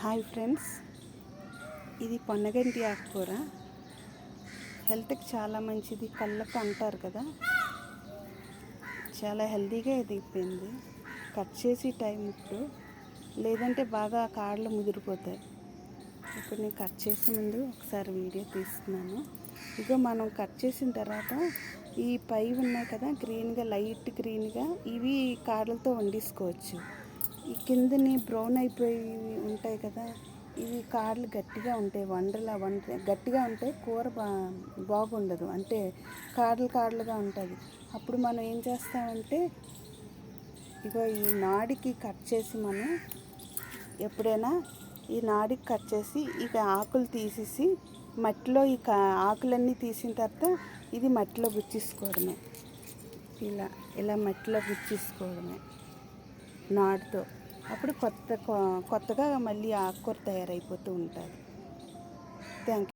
Hi friends, ఇది పొన్నగంటి ఆకుకూర. హెల్త్కి చాలా మంచిది, కళ్ళకు అంటారు కదా. చాలా హెల్తీగా ఎదిగిపోయింది. కట్ చేసి టైం ఇప్పుడు, లేదంటే బాగా కాళ్ళు ముదిరిపోతాయి. ఇప్పుడు నేను కట్ చేసే ముందు ఒకసారి వీడియో తీస్తున్నాను. ఇక మనం కట్ చేసిన తర్వాత ఈ పై ఉన్నాయి కదా గ్రీన్గా, లైట్ గ్రీన్గా, ఇవి కాళ్ళతో వండేసుకోవచ్చు. ఈ కిందని బ్రౌన్ అయిపోయి ఉంటాయి కదా, ఇవి కాళ్ళు గట్టిగా ఉంటాయి, గట్టిగా ఉంటాయి. కూర బాగుండదు, అంటే కాళ్ళుగా ఉంటుంది. అప్పుడు మనం ఏం చేస్తామంటే, ఇగో ఈ నాడికి కట్ చేసి, మనం ఎప్పుడైనా ఈ నాడికి కట్ చేసి ఇక ఆకులు తీసేసి మట్టిలో ఆకులన్నీ తీసిన తర్వాత ఇది మట్టిలో గుచ్చేసుకోవడమే. ఇలా మట్టిలో గుచ్చేసుకోవడమే నాటుతో. అప్పుడు కొత్తగా మళ్ళీ ఆకుకూర తయారైపోతూ ఉంటుంది. Thank you.